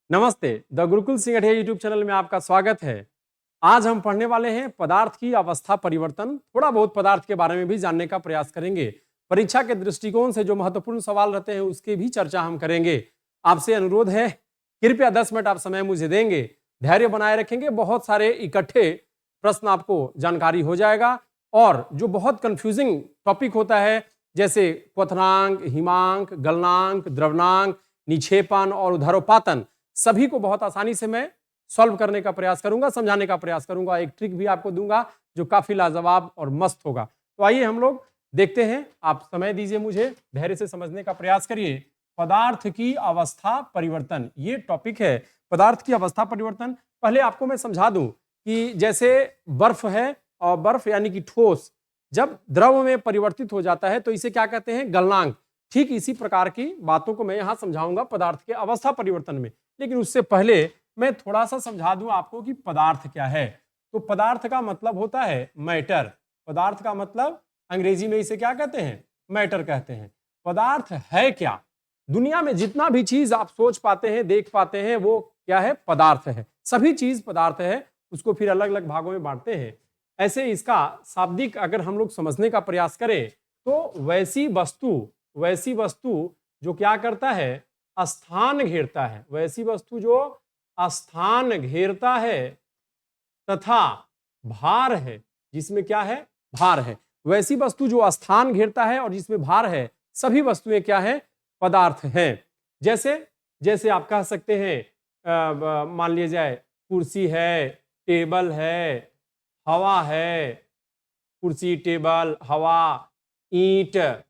नमस्ते, the Gurukul सिंगठिया YouTube channel में आपका स्वागत है। आज हम पढ़ने वाले हैं पदार्थ की अवस्था परिवर्तन। थोड़ा बहुत पदार्थ के बारे में भी जानने का प्रयास करेंगे। परीक्षा के दृष्टिकोण से जो महत्वपूर्ण सवाल रहते हैं उसकी भी चर्चा हम करेंगे। आपसे अनुरोध है, कृपया 10 मिनट आप समय मुझे देंगे, धैर्य बनाए रखेंगे, बहुत सारे इकट्ठे प्रश्न आपको जानकारी हो जाएगा। और जो बहुत कंफ्यूजिंग टॉपिक होता है, जैसे क्वथनांक, हिमांक, गलनांक, द्रवनांक, निक्षेपण और उदर्वपातन, सभी को बहुत आसानी से मैं सॉल्व करने का प्रयास करूंगा, समझाने का प्रयास करूंगा। एक ट्रिक भी आपको दूंगा जो काफी लाजवाब और मस्त होगा। तो आइए हम लोग देखते हैं। आप समय दीजिए, मुझे धैर्य से समझने का प्रयास करिए। पदार्थ की अवस्था परिवर्तन, ये टॉपिक है, पदार्थ की अवस्था परिवर्तन। पहले आपको मैं समझा दूं कि जैसे बर्फ है, और बर्फ यानी कि ठोस जब द्रव में परिवर्तित हो जाता है तो इसे क्या कहते हैं? गलनांक। ठीक इसी प्रकार की बातों को मैं यहां समझाऊंगा पदार्थ के अवस्था परिवर्तन में। लेकिन उससे पहले मैं थोड़ा सा समझा दूं आपको कि पदार्थ क्या है। तो पदार्थ का मतलब होता है मैटर। पदार्थ का मतलब अंग्रेजी में इसे क्या कहते हैं? मैटर कहते हैं। पदार्थ है क्या? दुनिया में जितना भी चीज आप सोच पाते हैं, देख पाते हैं, वो क्या है? पदार्थ है। सभी चीज पदार्थ है। उसको फिर अलग अलग भागों में बांटते हैं। ऐसे इसका शाब्दिक अगर हम लोग समझने का प्रयास करें तो वैसी वस्तु जो क्या करता है? स्थान घेरता है। वैसी वस्तु जो स्थान घेरता है तथा भार है, जिसमें क्या है? भार है। वैसी वस्तु जो स्थान घेरता है और जिसमें भार है, सभी वस्तुएं क्या है? पदार्थ हैं। जैसे जैसे आप कह सकते हैं, मान लिया जाए कुर्सी है, टेबल है, हवा है, कुर्सी, टेबल, हवा, ईंट,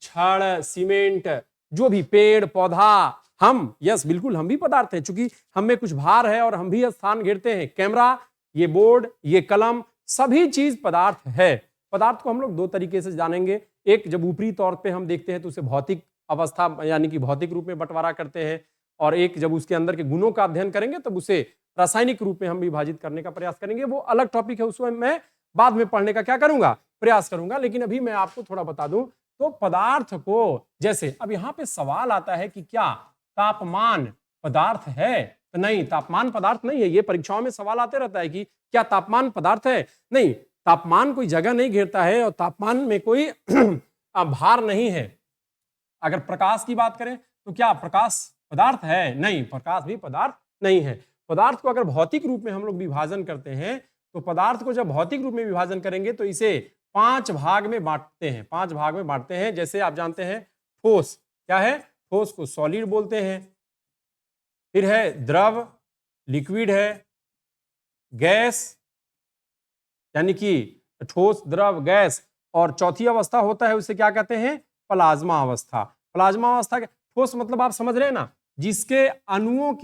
छड़, सीमेंट, जो भी पेड़ पौधा, हम, यस बिल्कुल हम भी पदार्थ हैं, क्योंकि हम में कुछ भार है और हम भी स्थान घेरते हैं। कैमरा, ये बोर्ड, ये कलम, सभी चीज पदार्थ है। पदार्थ को हम लोग दो तरीके से जानेंगे। एक, जब ऊपरी तौर पे हम देखते हैं तो उसे भौतिक अवस्था यानी कि भौतिक रूप में बंटवारा करते हैं, और एक जब उसके अंदर के गुणों का अध्ययन करेंगे तब उसे रासायनिक रूप में हम विभाजित करने का प्रयास करेंगे। वो अलग टॉपिक है, उसमें मैं बाद में पढ़ने का क्या करूंगा? प्रयास करूंगा। लेकिन अभी मैं आपको थोड़ा बता दूं तो पदार्थ को, जैसे अब यहां पे सवाल आता है कि क्या तापमान पदार्थ है? तो नहीं, तापमान पदार्थ नहीं है। ये परीक्षाओं में सवाल आते रहता है कि क्या तापमान पदार्थ है? नहीं, तापमान कोई जगह नहीं घेरता है और तापमान में कोई भार नहीं है। अगर प्रकाश की बात करें तो क्या प्रकाश पदार्थ है? नहीं, प्रकाश भी पदार्थ नहीं है। पदार्थ को अगर भौतिक रूप में हम लोग विभाजन करते हैं तो पदार्थ को जब भौतिक रूप में विभाजन करेंगे तो इसे 5 भाग में बांटते हैं। 5 भाग में बांटते हैं। जैसे आप जानते हैं ठोस क्या है? ठोस को सॉलिड बोलते हैं। फिर है द्रव, लिक्विड है, गैस यानी कि ठोस, द्रव, गैस, और चौथी अवस्था होता है उसे क्या कहते हैं? प्लाज्मा अवस्था। प्लाज्मा अवस्था ठोस मतलब आप समझ रहे हैं ना, जिसके अणुओं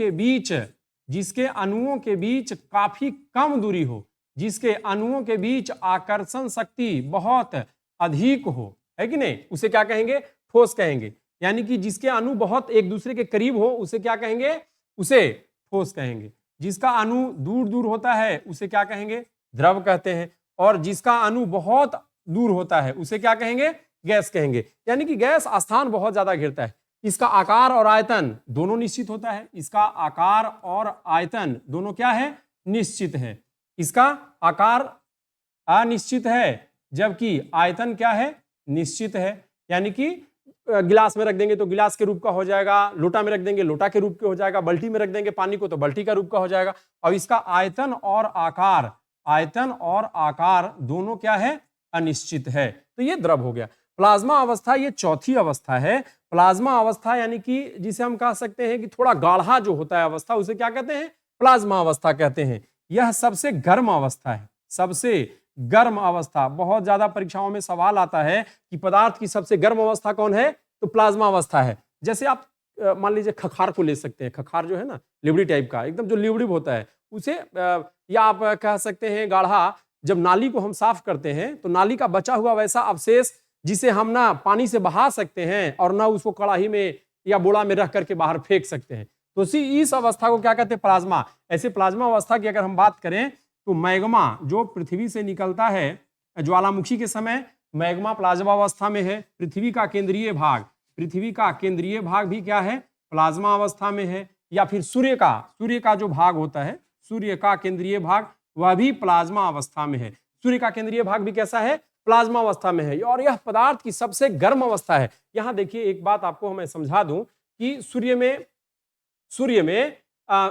के बीच काफी कम दूरी हो, जिसके अणुओं के बीच आकर्षण शक्ति बहुत अधिक हो, है कि नहीं, उसे क्या कहेंगे? ठोस कहेंगे। यानी कि जिसके अणु बहुत एक दूसरे के करीब हो उसे क्या कहेंगे? उसे ठोस कहेंगे। जिसका अणु दूर दूर होता है उसे क्या कहेंगे? द्रव कहते हैं। और जिसका अणु बहुत दूर होता है उसे क्या कहेंगे? गैस कहेंगे। यानी कि गैस स्थान बहुत ज्यादा घेरता है। इसका आकार और आयतन दोनों निश्चित होता है। इसका आकार और आयतन दोनों क्या है? निश्चित है। इसका आकार अनिश्चित है जबकि आयतन क्या है? निश्चित है। यानी कि गिलास में रख देंगे तो गिलास के रूप का हो जाएगा, लोटा में रख देंगे लोटा के रूप के हो जाएगा, बाल्टी में रख देंगे पानी को तो बाल्टी का रूप का हो जाएगा। और इसका आयतन और आकार दोनों क्या है? अनिश्चित है। तो ये द्रव हो गया। प्लाज्मा अवस्था ये चौथी अवस्था है। प्लाज्मा अवस्था यानी कि जिसे हम कह सकते हैं कि थोड़ा गाढ़ा जो होता है अवस्था, उसे क्या कहते हैं? प्लाज्मा अवस्था कहते हैं। यह सबसे गर्म अवस्था है। सबसे गर्म अवस्था, बहुत ज्यादा परीक्षाओं में सवाल आता है कि पदार्थ की सबसे गर्म अवस्था कौन है? तो प्लाज्मा अवस्था है। जैसे आप मान लीजिए खखार को ले सकते हैं। खखार जो है ना, लिबड़ी टाइप का, एकदम जो लिबड़ी होता है उसे, या आप कह सकते हैं गाढ़ा। जब नाली को हम साफ करते हैं तो नाली का बचा हुआ वैसा अवशेष जिसे हम ना पानी से बहा सकते हैं और ना उसको कड़ाही में या बोड़ा में रख करके बाहर फेंक सकते हैं, तो इस अवस्था को क्या कहते हैं? प्लाज्मा। ऐसे प्लाज्मा अवस्था की अगर हम बात करें तो मैग्मा जो पृथ्वी से निकलता है ज्वालामुखी के समय, मैग्मा प्लाज्मा अवस्था में है। पृथ्वी का केंद्रीय भाग भी क्या है? प्लाज्मा अवस्था में है। या फिर सूर्य का जो भाग होता है, सूर्य का केंद्रीय भाग, वह भी प्लाज्मा अवस्था में है। सूर्य का केंद्रीय भाग भी कैसा है? प्लाज्मा अवस्था में है, और यह पदार्थ की सबसे गर्म अवस्था है। यहां देखिए एक बात आपको मैं समझा दूं कि सूर्य में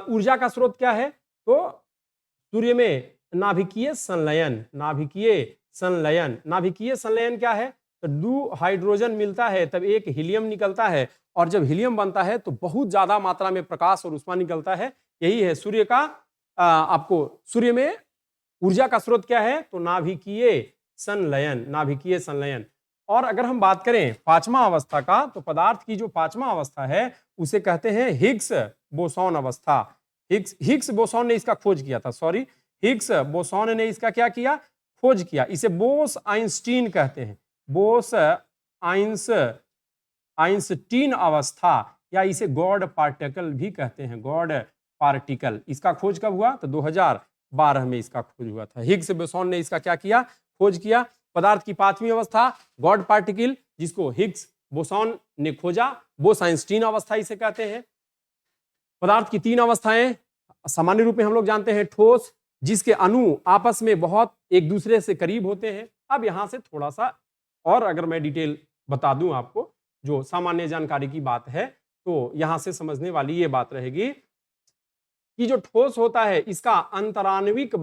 ऊर्जा का स्रोत क्या है? तो सूर्य में नाभिकीय संलयन, नाभिकीय संलयन क्या है? तो 2 हाइड्रोजन मिलता है तब एक हीलियम निकलता है, और जब हीलियम बनता है तो बहुत ज्यादा मात्रा में प्रकाश और उष्मा निकलता है। यही है सूर्य का आपको सूर्य में ऊर्जा का स्रोत क्या है? तो नाभिकीय संलयन। और अगर हम बात करें पांचवा अवस्था का, तो पदार्थ की जो पांचवा अवस्था है उसे कहते हैं हिग्स बोसॉन अवस्था। हिग्स बोसॉन ने इसका खोज किया था, हिग्स बोसॉन ने इसका क्या किया? खोज किया। इसे बोस आइंस्टीन कहते हैं, बोस आइंस्टीन अवस्था, या इसे गॉड पार्टिकल भी कहते हैं, गॉड पार्टिकल। इसका खोज कब हुआ? तो 2012 में इसका खोज हुआ था। हिग्स बोसॉन ने इसका क्या किया? खोज किया। पदार्थ की पांचवी अवस्था गॉड पार्टिकल, जिसको हिग्स बोसॉन ने खोजा, बोस आइंस्टीन अवस्था इसे कहते हैं। पदार्थ की 3 अवस्थाएं सामान्य रूप में हम लोग जानते हैं। ठोस, जिसके अणु आपस में बहुत एक दूसरे से करीब होते हैं। अब यहां से थोड़ा सा और अगर मैं डिटेल बता दूं आपको, जो सामान्य जानकारी की बात है, तो यहां से समझने वाली ये बात रहेगी कि जो ठोस होता है इसका अंतराण्विक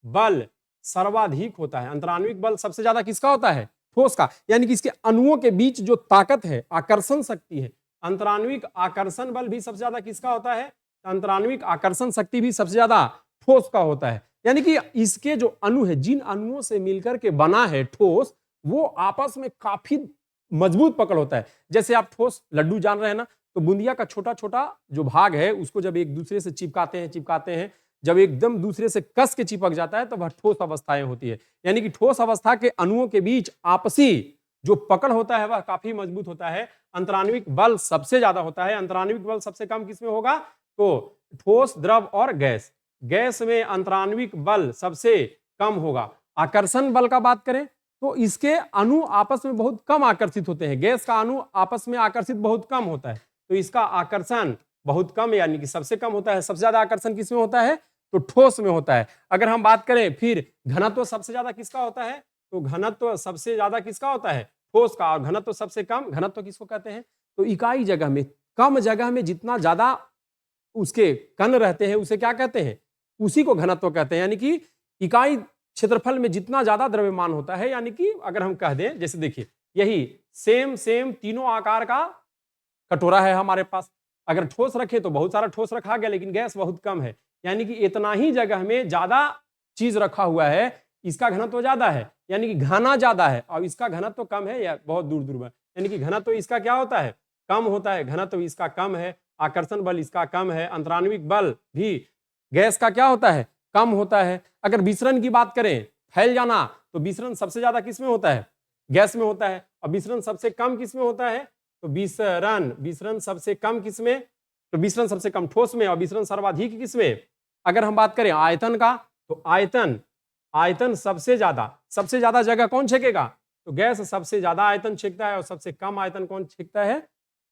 बल सर्वाधिक होता है। अंतराण्विक बल सबसे ज्यादा किसका होता है? ठोस का। यानी कि इसके अणुओं के बीच जो ताकत है, आकर्षण शक्ति है, अंतराण्विक आकर्षण बल भी सबसे ज्यादा किसका होता है? अंतराण्विक आकर्षण शक्ति भी सबसे ज्यादा ठोस का होता है। यानी कि इसके जो अणु है, जिन अणुओं से मिलकर के बना है ठोस, वो आपस में काफी मजबूत पकड़ होता है। जैसे आप ठोस लड्डू जान रहे हैं ना, तो बूंदिया का छोटा छोटा जो भाग है उसको जब एक दूसरे से चिपकाते हैं, जब एकदम दूसरे से कस के चिपक जाता है तो वह ठोस अवस्थाएं होती है। यानी कि ठोस अवस्था के अणुओं के बीच आपसी जो पकड़ होता है वह काफी मजबूत होता है। अंतराण्विक बल सबसे ज्यादा होता है। अंतराण्विक बल सबसे कम किसमें होगा? तो ठोस, द्रव और गैस। गैस में अंतराण्विक बल सबसे कम होगा। आकर्षण बल का बात करें तो इसके अणु आपस में बहुत कम आकर्षित होते हैं। गैस का अणु आपस में आकर्षित बहुत कम होता है, तो इसका आकर्षण बहुत कम, यानी कि सबसे कम होता है। सबसे ज्यादा आकर्षण किसमें होता है? तो ठोस में होता है। अगर हम बात करें फिर घनत्व सबसे ज्यादा किसका होता है? तो घनत्व सबसे ज्यादा किसका होता है? ठोस का। और घनत्व सबसे कम, घनत्व किसको कहते हैं? तो इकाई जगह में, कम जगह में जितना ज्यादा उसके कण रहते हैं उसे क्या कहते हैं? उसी को घनत्व कहते हैं। यानी कि इकाई क्षेत्रफल में जितना ज्यादा द्रव्यमान होता है, यानी कि अगर हम कह दें, जैसे देखिए यही सेम तीनों आकार का कटोरा है हमारे पास। अगर ठोस रखे तो बहुत सारा ठोस रखा गया, लेकिन गैस बहुत कम है। यानी कि इतना ही जगह में ज्यादा चीज रखा हुआ है, इसका घनत्व ज्यादा है, यानी कि घना ज्यादा है, और इसका घनत्व कम है या बहुत दूर दूर में। यानी कि घनत्व इसका क्या होता है? कम होता है। घनत्व इसका कम है, आकर्षण बल इसका कम है, अंतराण्विक बल भी गैस का क्या होता है? कम होता है। अगर विसरण की बात करें, फैल जाना, तो विसरण सबसे ज्यादा किसमें होता है? गैस में होता है। और विसरण सबसे कम किसमें होता है? तो विसरण सबसे कम किसमें? तो विसरण सबसे कम ठोस में, और विसरण सर्वाधिक किसमें? अगर हम बात करें आयतन का, तो आयतन सबसे ज्यादा जगह कौन छेकेगा? तो गैस सबसे ज्यादा आयतन छेकता है, और सबसे कम आयतन कौन छेकता है?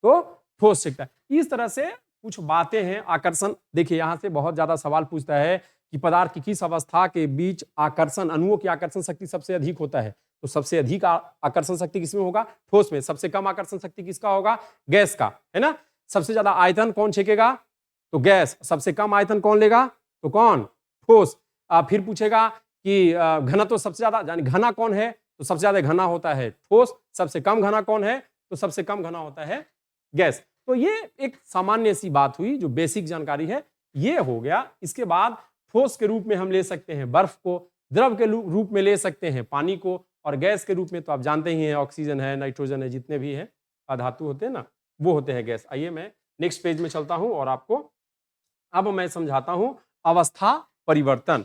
तो ठोस छेकता है। इस तरह से कुछ बातें हैं। आकर्षण, देखिए यहां से बहुत ज्यादा सवाल पूछता है कि पदार्थ की किस अवस्था के बीच आकर्षण, अणुओं की आकर्षण शक्ति सबसे अधिक होता है? तो सबसे अधिक आकर्षण शक्ति किसमें होगा? ठोस में। सबसे कम आकर्षण शक्ति किसका होगा? गैस का, है ना। सबसे ज्यादा आयतन कौन छेकेगा? तो गैस। सबसे कम आयतन कौन लेगा? तो कौन? ठोस। फिर पूछेगा कि घनत्व सबसे ज्यादा, यानी घना कौन है? तो सबसे ज्यादा घना होता है ठोस। सबसे कम घना कौन है? तो सबसे कम घना होता है गैस। तो ये एक सामान्य सी बात हुई, जो बेसिक जानकारी है ये हो गया। इसके बाद ठोस के रूप में हम ले सकते हैं बर्फ को, द्रव के रूप में ले सकते हैं पानी को, और गैस के रूप में तो आप जानते ही हैं ऑक्सीजन है, नाइट्रोजन है, जितने भी हैं धातु होते हैं ना, वो होते हैं गैस। आइए मैं नेक्स्ट पेज में चलता हूं और आपको अब मैं समझाता हूं अवस्था परिवर्तन।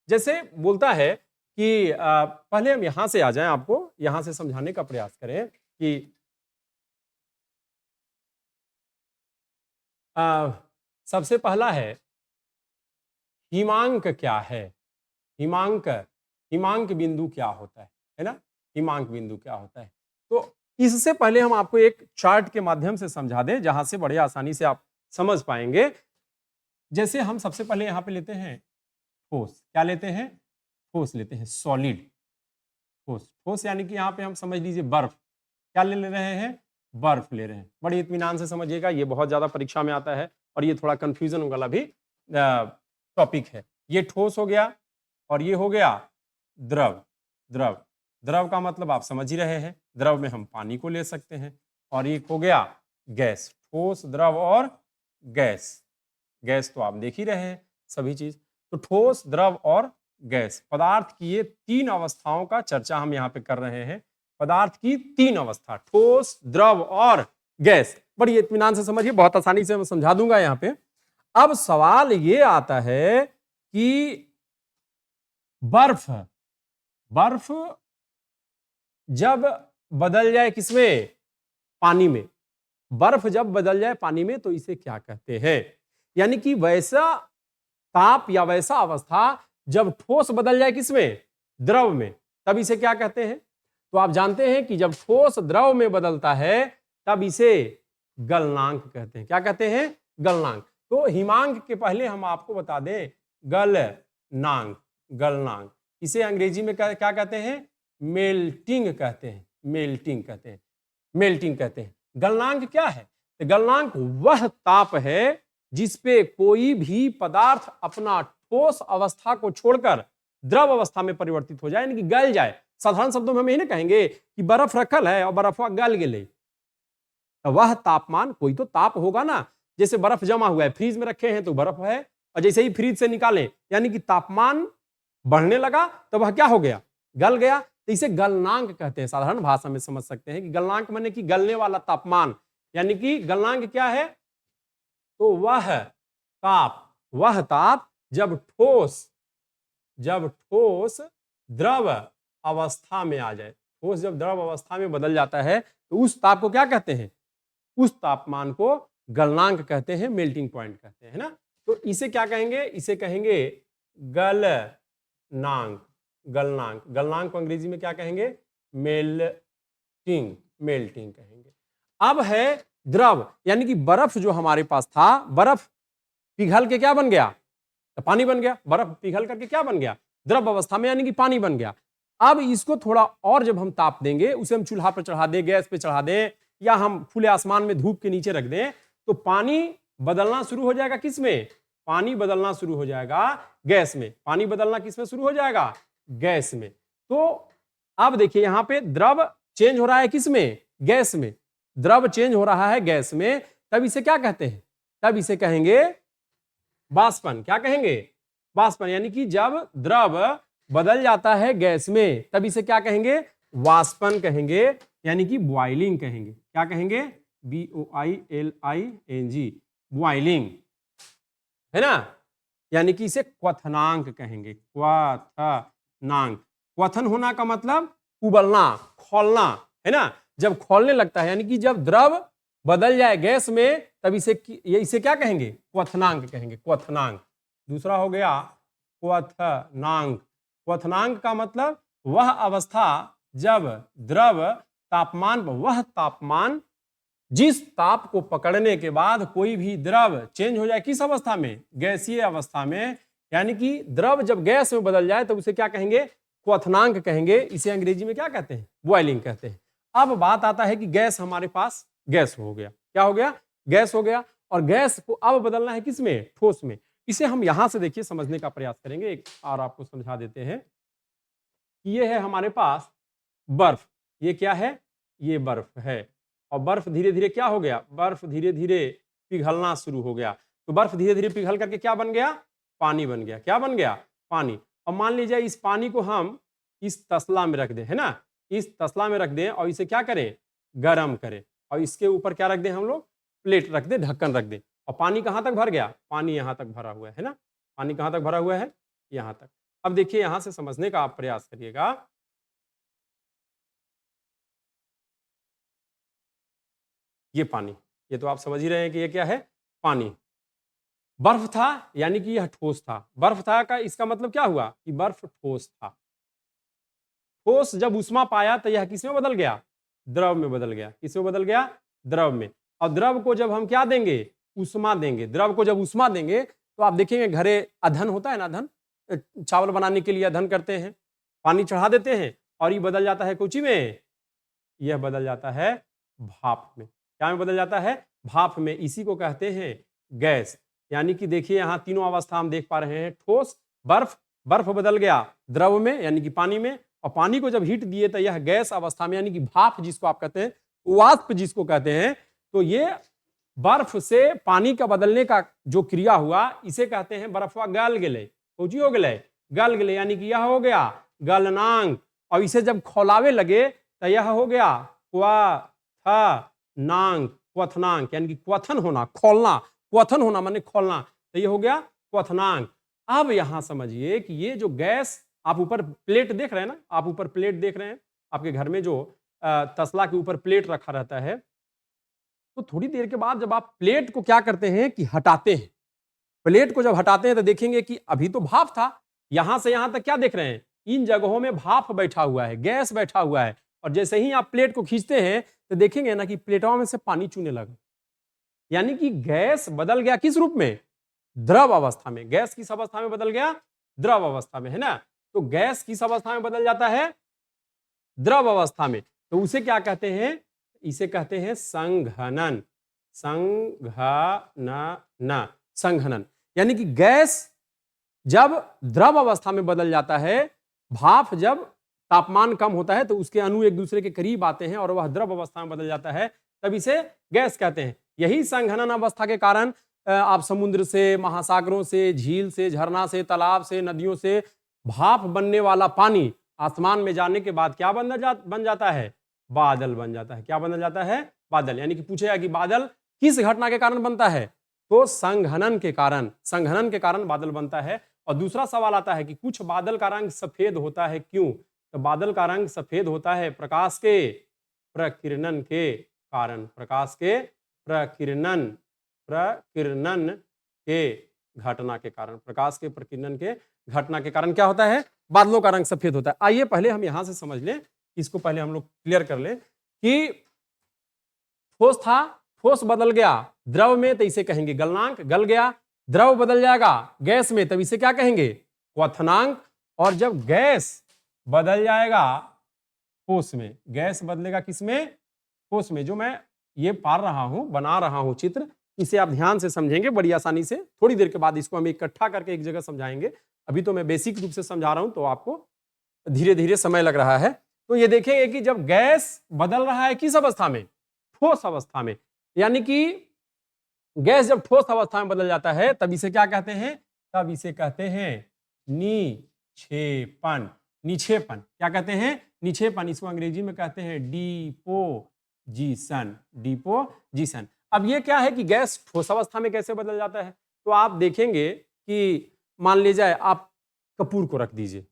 जैसे बोलता है कि पहले हम यहां से आ जाएं, आपको यहां से समझाने का प्रयास करें कि सबसे पहला है हिमांक क्या है? हिमांक बिंदु क्या होता है ना? हिमांक बिंदु क्या होता है? तो इससे पहले हम आपको एक चार्ट के माध्यम से समझा दें जहां से बड़े आसानी से आप समझ पाएंगे। जैसे हम सबसे पहले यहां पे लेते हैं ठोस, क्या लेते हैं? ठोस लेते हैं, सॉलिड ठोस। ठोस यानी कि यहाँ पे हम समझ लीजिए बर्फ, क्या ले रहे हैं? बर्फ ले रहे हैं। बड़े इत्मीनान से समझिएगा, ये बहुत ज्यादा परीक्षा में आता है और ये थोड़ा कंफ्यूजन वाला भी टॉपिक है। ये ठोस हो गया और ये हो गया द्रव। द्रव, द्रव का मतलब आप समझ ही रहे हैं, द्रव में हम पानी को ले सकते हैं। और एक हो गया गैस, ठोस, द्रव और गैस। गैस तो आप देख ही रहे हैं सभी चीज। तो ठोस, द्रव और गैस, पदार्थ की ये तीन अवस्थाओं का चर्चा हम यहाँ पे कर रहे हैं। पदार्थ की तीन अवस्था, ठोस, द्रव और गैस। बड़ी इत्मीनान से समझिए, बहुत आसानी से मैं समझा दूंगा यहाँ पे। अब सवाल ये आता है कि बर्फ, बर्फ जब बदल जाए किसमें? पानी में। बर्फ जब बदल जाए पानी में तो इसे क्या कहते हैं? यानी कि वैसा ताप या वैसा अवस्था जब ठोस बदल जाए किसमें? द्रव में, तब इसे क्या कहते हैं? तो आप जानते हैं कि जब ठोस द्रव में बदलता है तब इसे गलनांक कहते हैं। क्या कहते हैं? गलनांक। तो हिमांक के पहले हम आपको बता दें, गलनांक, गलनांक। इसे अंग्रेजी में क्या कहते हैं? मेल्टिंग कहते हैं, मेल्टिंग कहते हैं, मेल्टिंग कहते हैं। गलनांक क्या है? तो गलनांक वह ताप है जिस पे कोई भी पदार्थ अपना ठोस अवस्था को छोड़कर द्रव अवस्था में परिवर्तित हो जाए, यानी कि गल जाए। साधारण शब्दों में हम यही ना कहेंगे कि बर्फ रखल है और बर्फ गल गई, तो वह तापमान, कोई तो ताप होगा ना। जैसे बर्फ जमा हुआ है, फ्रीज में रखे हैं तो बर्फ है, और जैसे ही फ्रीज से निकालें यानी कि तापमान बढ़ने लगा तो वह क्या हो गया? गल गया। तो इसे गलनांक कहते हैं। साधारण भाषा में समझ सकते हैं कि गलनांक माने कि गलने वाला तापमान, यानी कि गलनांक क्या है? तो वह ताप जब ठोस द्रव अवस्था में आ जाए, ठोस जब द्रव अवस्था में बदल जाता है तो उस ताप को क्या कहते हैं? उस तापमान को गलनांक कहते हैं, मेल्टिंग पॉइंट कहते हैं, है ना। तो इसे क्या कहेंगे? इसे कहेंगे गलनांक। गलनांक, गलनांक को अंग्रेजी में क्या कहेंगे? मेल्टिंग, मेल्टिंग कहेंगे। अब है द्रव, यानी कि बर्फ जो हमारे पास था, बर्फ पिघल के क्या बन गया? तो पानी बन गया। बर्फ पिघल करके क्या बन गया? द्रव अवस्था में, यानी कि पानी बन गया। अब इसको थोड़ा और जब हम ताप देंगे, उसे हम चूल्हा पर चढ़ा दें, गैस पे चढ़ा दें, या हम खुले आसमान में धूप के नीचे रख दें, तो पानी बदलना शुरू हो जाएगा किसमें? पानी बदलना शुरू हो जाएगा गैस में। पानी बदलना किसमें शुरू हो जाएगा? गैस में। तो अब देखिए यहां पे द्रव चेंज हो रहा है किसमें? गैस में। द्रव चेंज हो रहा है गैस में, तब इसे क्या कहते हैं? तब इसे कहेंगे वाष्पन। क्या कहेंगे? वाष्पन। यानी कि जब द्रव बदल जाता है गैस में तब इसे क्या कहेंगे? वाष्पन कहेंगे, यानी कि बॉइलिंग कहेंगे। क्या कहेंगे? BOILING, बॉइलिंग, है ना। यानी कि इसे क्वथनांक कहेंगे, क्वथनांक। क्वथन होना का मतलब उबलना, खौलना, है ना। जब खौलने लगता है, यानी कि जब द्रव बदल जाए गैस में, तब इसे क्या कहेंगे? क्वथनांक कहेंगे, क्वथनांक। दूसरा हो गया क्वथनांक। क्वथनांक का मतलब वह अवस्था जब द्रव तापमान, वह तापमान जिस ताप को पकड़ने के बाद कोई भी द्रव चेंज हो जाए, किस अवस्था में? गैसीय अवस्था में। यानी कि द्रव जब गैस में बदल जाए तो उसे क्या कहेंगे? क्वथनांक कहेंगे। इसे अंग्रेजी में क्या कहते हैं? बॉइलिंग कहते हैं। अब बात आता है कि गैस हमारे पास गैस हो गया। क्या हो गया? गैस हो गया। और गैस को अब बदलना है किसमें? ठोस में। इसे हम यहां से देखिए समझने का प्रयास करेंगे, एक और आपको समझा देते हैं। ये है हमारे पास बर्फ। ये क्या है? ये बर्फ है। और बर्फ धीरे धीरे क्या हो गया? बर्फ धीरे धीरे पिघलना शुरू हो गया। तो बर्फ धीरे धीरे पिघल करके क्या बन गया? पानी बन गया। क्या बन गया? पानी। अब मान लीजिए इस पानी को हम इस तसला में रख दें, है ना। इस तसला में रख दें और इसे क्या करें? गर्म करें। और इसके ऊपर क्या रख दें हम लोग? प्लेट रख दें, ढक्कन रख दें। और पानी कहाँ तक भर गया? पानी यहाँ तक भरा हुआ है ना। पानी कहाँ तक भरा हुआ है? यहाँ तक। अब देखिए यहां से समझने का आप प्रयास करिएगा। ये पानी, ये तो आप समझ ही रहे हैं कि ये क्या है? पानी। बर्फ था यानी कि यह ठोस था। बर्फ था का इसका मतलब क्या हुआ? कि बर्फ ठोस था। ठोस जब उष्मा पाया तो यह किसमें बदल गया? द्रव में बदल गया। किसमें बदल गया? द्रव में। और द्रव को जब हम क्या देंगे? उष्मा देंगे। द्रव को जब उष्मा देंगे तो आप देखेंगे घरे अधन होता है ना, अधन, चावल बनाने के लिए अधन करते हैं, पानी चढ़ा देते हैं और ये बदल जाता है कुची में, यह बदल जाता है भाप में। क्या में बदल जाता है? भाप में। इसी को कहते हैं गैस। यानी कि देखिए यहाँ तीनों अवस्था हम देख पा रहे हैं, ठोस, बर्फ, बर्फ बदल गया द्रव में यानी कि पानी में, और पानी को जब हीट दिए तो यह गैस अवस्था में यानी कि भाप जिसको आप कहते हैं, वाष्प जिसको कहते हैं। तो ये बर्फ से पानी का बदलने का जो क्रिया हुआ इसे कहते हैं बर्फवा गल गले, कौची हो गले? गल गले, यानी कि यह हो गया गलनांक। और इसे जब खौलावे लगे तो यह हो गया क्वथनांक, क्वथनांक यानी कि क्वथन होना, खोलना, क्वथन होना माने खोलना, तो ये हो गया क्वथनांक। अब यहां समझिए कि ये जो गैस, आप ऊपर प्लेट देख रहे हैं ना, आप ऊपर प्लेट देख रहे हैं, आपके घर में जो तसला के ऊपर प्लेट रखा रहता है, तो थोड़ी देर के बाद जब आप प्लेट को क्या करते हैं कि हटाते हैं, प्लेट को जब हटाते हैं तो देखेंगे कि अभी तो भाप था, यहां से यहां तक क्या देख रहे हैं? इन जगहों में भाप बैठा हुआ है, गैस बैठा हुआ है। और जैसे ही आप प्लेट को खींचते हैं तो देखेंगे ना कि प्लेटों में से पानी चूने लगा, यानी कि गैस बदल गया किस रूप में? द्रव अवस्था में। गैस किस अवस्था में बदल गया? द्रव अवस्था में, है ना। तो गैस किस अवस्था में बदल जाता है? द्रव अवस्था में। तो उसे क्या कहते हैं? इसे कहते हैं संघनन। संघनन, संघनन यानी कि गैस जब द्रव अवस्था में बदल जाता है, भाप जब तापमान कम होता है तो उसके अणु एक दूसरे के करीब आते हैं और वह द्रव अवस्था में बदल जाता है, तब इसे गैस कहते हैं। यही संघनन अवस्था के कारण आप समुद्र से, महासागरों से, झील से, झरना से, तालाब से, नदियों से भाप बनने वाला पानी आसमान में जाने के बाद क्या बन जाता है? बादल बन जाता है। क्या बन जाता है? बादल। यानी कि पूछेगा कि बादल किस घटना के कारण बनता है? तो संघनन के कारण, संघनन के कारण बादल बनता है। और दूसरा सवाल आता है कि कुछ बादल का रंग सफेद होता है, क्यों? तो बादल का रंग सफेद होता है प्रकाश के प्रकिरणन के कारण। प्रकाश के प्रकिरणन, प्रकिरणन के घटना के कारण, प्रकाश के प्रकिरणन के घटना के कारण क्या होता है? बादलों का रंग सफेद होता है। आइए पहले हम यहां से समझ लें, इसको पहले हम लोग क्लियर कर लें कि ठोस था, ठोस बदल गया द्रव में तो इसे कहेंगे गलनांक, गल गया, द्रव बदल जाएगा गैस में तब इसे क्या कहेंगे? क्वथनांक। और जब गैस बदल जाएगा ठोस में, गैस बदलेगा किसमें? ठोस में। जो मैं ये पार रहा हूं, बना रहा हूं चित्र, इसे आप ध्यान से समझेंगे बड़ी आसानी से। थोड़ी देर के बाद इसको हम इकट्ठा करके एक जगह समझाएंगे। अभी तो मैं बेसिक रूप से समझा रहा हूं तो आपको धीरे धीरे समय लग रहा है। तो ये देखेंगे कि जब गैस बदल रहा है किस अवस्था में? ठोस अवस्था में। यानी कि गैस जब ठोस अवस्था में बदल जाता है तब इसे क्या कहते हैं? तब इसे कहते हैं निक्षेपण। निक्षेपण क्या कहते हैं? निक्षेपण। इसको अंग्रेजी में कहते हैं डिपोजिशन, डिपोजिशन। अब ये क्या है कि गैस ठोस अवस्था में कैसे बदल जाता है? तो आप देखेंगे कि मान लीजिए आप कपूर को रख दीजिए,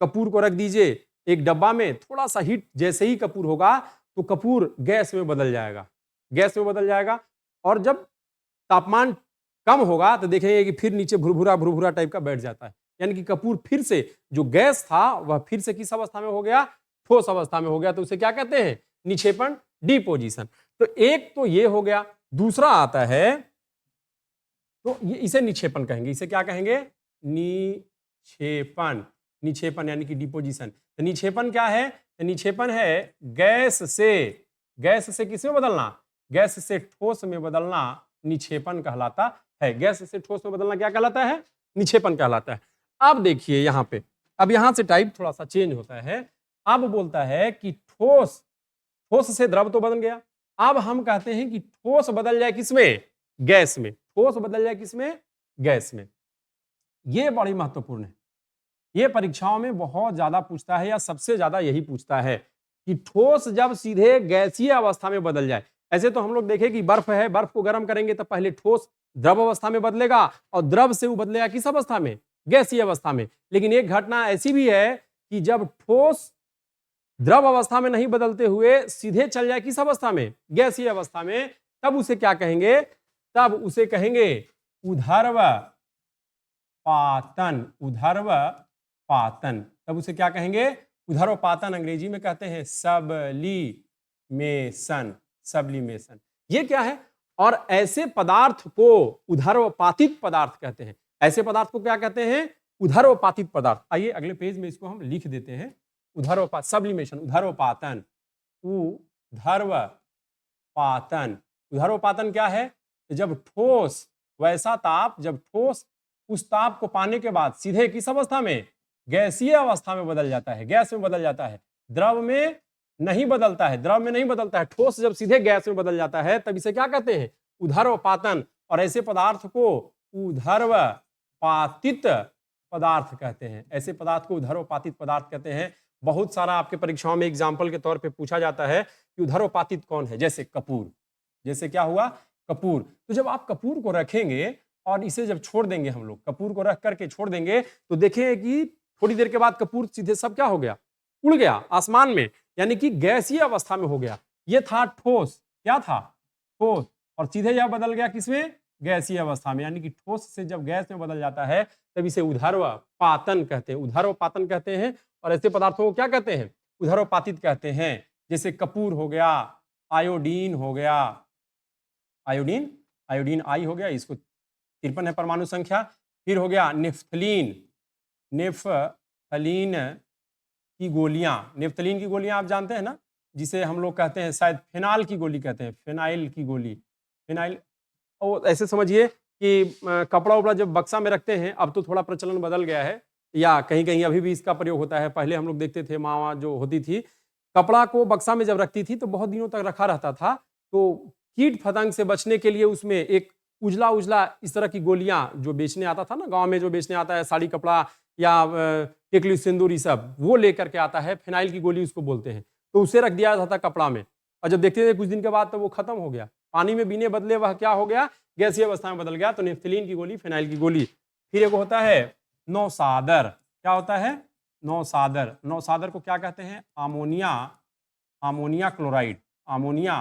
कपूर को रख दीजिए एक डब्बा में, थोड़ा सा हीट जैसे ही कपूर होगा तो कपूर गैस में बदल जाएगा, गैस में बदल जाएगा। और जब तापमान कम होगा तो देखेंगे कि फिर नीचे भुरभुरा भुरभुरा टाइप का बैठ जाता है। यानी कि कपूर फिर से जो गैस था वह फिर से किस अवस्था में हो गया? ठोस अवस्था में हो गया। तो उसे क्या कहते हैं? निक्षेपण, डिपोजिशन। तो एक तो ये हो गया। दूसरा आता है, तो ये इसे निक्षेपण कहेंगे। इसे क्या कहेंगे? निक्षेपण। निक्षेपण यानी कि डिपोजिशन। तो निक्षेपण क्या है? तो निक्षेपण है गैस से किसमें बदलना? गैस से ठोस में बदलना निक्षेपण कहलाता है। गैस से ठोस में बदलना क्या कहलाता है? निक्षेपण कहलाता है। अब देखिए यहां पे, अब यहां से टाइप थोड़ा सा चेंज होता है। अब बोलता है कि ठोस, ठोस से द्रव तो बदल गया, अब हम कहते हैं कि ठोस बदल जाए किसमें? गैस में। ठोस बदल जाए किसमें? गैस में। यह बड़ी महत्वपूर्ण है, यह परीक्षाओं में बहुत ज्यादा पूछता है, या सबसे ज्यादा यही पूछता है कि ठोस जब सीधे गैसीय अवस्था में बदल जाए। ऐसे तो हम लोग देखें कि बर्फ है, बर्फ को गर्म करेंगे तो पहले ठोस द्रव अवस्था में बदलेगा और द्रव से वो बदलेगा किस अवस्था में? गैसीय अवस्था में। लेकिन एक घटना ऐसी भी है कि जब ठोस द्रव अवस्था में नहीं बदलते हुए सीधे चल जाए किस अवस्था में? गैसीय अवस्था में, तब उसे क्या कहेंगे? तब उसे कहेंगे ऊर्ध्व पातन। ऊर्ध्व पातन, तब उसे क्या कहेंगे? ऊर्ध्व पातन। अंग्रेजी में कहते हैं सबलीमेशन, सब्लिमेशन, सब्लिमेशन, ये क्या है? और ऐसे पदार्थ को उधर्वपातित पदार्थ कहते हैं। ऐसे पदार्थ को क्या कहते हैं? उधर्वपातित पदार्थ। आइए अगले पेज में इसको हम लिख देते हैं। उधर्वपात, सब्लिमेशन, उधर्वपातन, उधर्वपातन। उधर्वपातन क्या है? जब ठोस वैसा ताप, जब ठोस उस ताप को पाने के बाद सीधे किस अवस्था में? गैसीय अवस्था में बदल जाता है, गैस में बदल जाता है, द्रव में नहीं बदलता है, द्रव में नहीं बदलता है। ठोस जब सीधे गैस में बदल जाता है तब इसे क्या कहते हैं? उधर्वपातन। और ऐसे पदार्थ को उधर्वपातित पदार्थ कहते हैं। ऐसे पदार्थ को उधर्वपातित पदार्थ कहते हैं। बहुत सारा आपके परीक्षाओं में एग्जाम्पल के तौर पे पूछा जाता है कि उधर्वपातित कौन है? जैसे कपूर, जैसे क्या हुआ? कपूर। तो जब आप कपूर को रखेंगे और इसे जब छोड़ देंगे, हम लोग कपूर को रख करके छोड़ देंगे, तो देखें कि थोड़ी देर के बाद कपूर सीधे सब क्या हो गया? उड़ गया आसमान में, यानी कि गैसीय अवस्था में हो गया। ये था ठोस, क्या था? ठोस। और सीधे यह बदल गया किसमें? गैसीय अवस्था में। यानी कि ठोस से जब गैस में बदल जाता है तब इसे उधर्वपातन कहते हैं, उधर्वपातन कहते हैं। और ऐसे पदार्थों को क्या कहते हैं? उधर्वपातित कहते हैं। जैसे कपूर हो गया, आयोडीन हो गया, आयोडीन, आयोडीन आई हो गया, इसको 53 है परमाणु संख्या। फिर हो गया नेफ्थलीन, नेफ्थलीन की गोलियां। नेफ्थलीन की गोलियां आप जानते हैं ना, जिसे हम लोग कहते हैं शायद फेनाइल की गोली कहते हैं, फेनाइल की गोली, फेनाइल। और ऐसे समझिए कि कपड़ा उपड़ा जब बक्सा में रखते हैं, अब तो थोड़ा प्रचलन बदल गया है, या कहीं कहीं अभी भी इसका प्रयोग होता है। पहले हम लोग देखते थे, माँ जो होती थी कपड़ा को बक्सा में जब रखती थी तो बहुत दिनों तक रखा रहता था। तो कीट पतंग से बचने के लिए उसमें एक उजला उजला इस तरह की गोलियां जो बेचने आता था ना, गांव में जो बेचने आता है, साड़ी कपड़ा या टिकली सिंदूर, ये सब वो लेकर के आता है, फिनाइल की गोली उसको बोलते हैं। तो उसे रख दिया जाता था कपड़ा में, और जब देखते थे कुछ दिन के बाद तो वो खत्म हो गया, पानी में बीने बदले वह क्या हो गया? गैसीय अवस्था में बदल गया। तो नेफ्थलीन की गोली, फिनाइल की गोली। फिर एक होता है नौसादर। क्या होता है? नौसादर। नौसादर को क्या कहते हैं? Ammonia, ammonia chloride, ammonia